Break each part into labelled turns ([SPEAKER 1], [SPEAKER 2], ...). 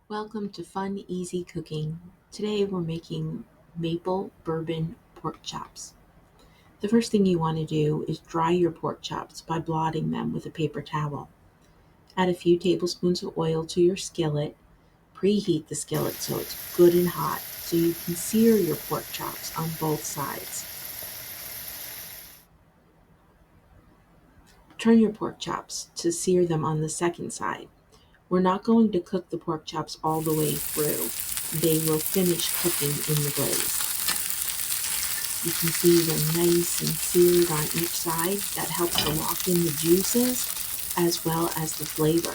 [SPEAKER 1] Welcome to Fun Easy Cooking. Today we're making maple bourbon pork chops. The first thing you want to do is dry your pork chops by blotting them with a paper towel. Add a few tablespoons of oil to your skillet. Preheat the skillet so it's good and hot so you can sear your pork chops on both sides. Turn your pork chops to sear them on the second side. We're not going to cook the pork chops all the way through. They will finish cooking in the glaze. You can see they're nice and seared on each side. That helps to lock in the juices as well as the flavor.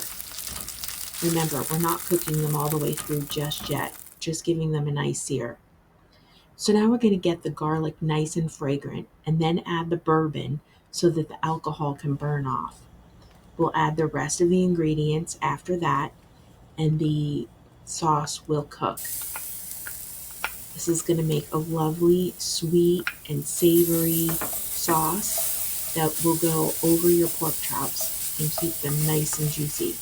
[SPEAKER 1] Remember, we're not cooking them all the way through just yet, just giving them a nice sear. So now we're going to get the garlic nice and fragrant and then add the bourbon so that the alcohol can burn off. We'll add the rest of the ingredients after that and the sauce will cook. This is going to make a lovely, sweet, and savory sauce that will go over your pork chops and keep them nice and juicy.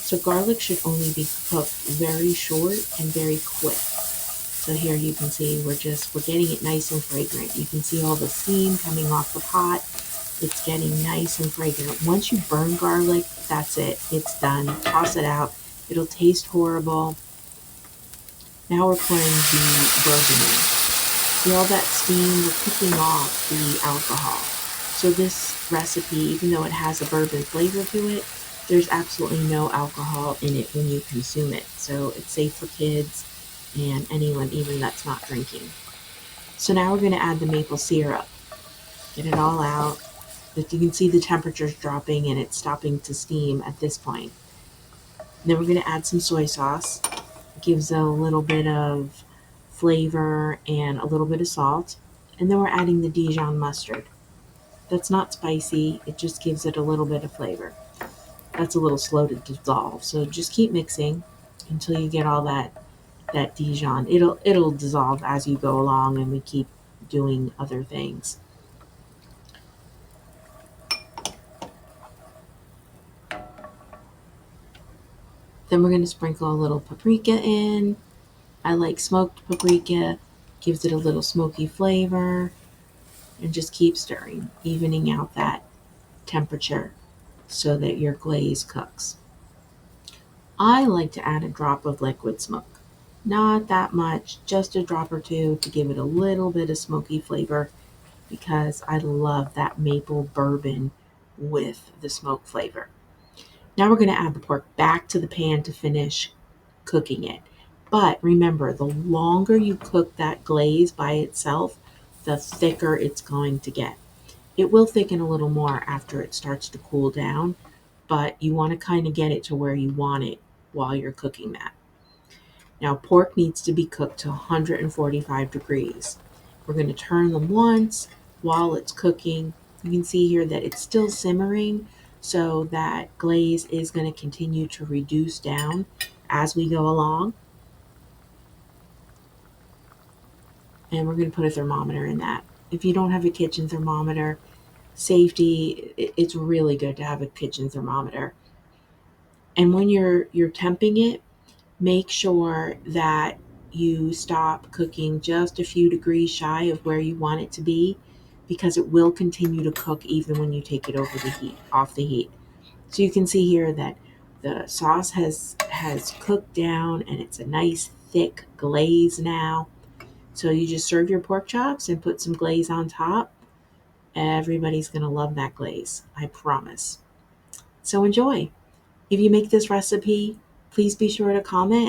[SPEAKER 1] So garlic should only be cooked very short and very quick. So here you can see we're getting it nice and fragrant. You can see all the steam coming off the pot. It's getting nice and fragrant. Once you burn garlic, that's it. It's done. Toss it out. It'll taste horrible. Now we're pouring the bourbon in. See all that steam? We're cooking off the alcohol. So this recipe, even though it has a bourbon flavor to it, there's absolutely no alcohol in it when you consume it. So it's safe for kids and anyone even that's not drinking. So now we're going to add the maple syrup. Get it all out. But you can see the temperature's dropping and it's stopping to steam at this point. Then we're going to add some soy sauce. It gives a little bit of flavor and a little bit of salt. And then we're adding the Dijon mustard. That's not spicy. It just gives it a little bit of flavor. That's a little slow to dissolve. So just keep mixing until you get all that Dijon. It'll dissolve as you go along and we keep doing other things. Then we're going to sprinkle a little paprika in. I like smoked paprika, gives it a little smoky flavor, and just keep stirring, evening out that temperature so that your glaze cooks. I like to add a drop of liquid smoke. Not that much, just a drop or two to give it a little bit of smoky flavor because I love that maple bourbon with the smoke flavor. Now we're going to add the pork back to the pan to finish cooking it. But remember, the longer you cook that glaze by itself, the thicker it's going to get. It will thicken a little more after it starts to cool down, but you want to kind of get it to where you want it while you're cooking that. Now, pork needs to be cooked to 145 degrees. We're going to turn them once while it's cooking. You can see here that it's still simmering, so that glaze is going to continue to reduce down as we go along. And we're going to put a thermometer in that. If you don't have a kitchen thermometer, safety, it's really good to have a kitchen thermometer. And when you're temping it, make sure that you stop cooking just a few degrees shy of where you want it to be because it will continue to cook even when you take it off the heat. So you can see here that the sauce has cooked down and it's a nice thick glaze now. So you just serve your pork chops and put some glaze on top. Everybody's going to love that glaze, I promise. So enjoy. If you make this recipe, please be sure to comment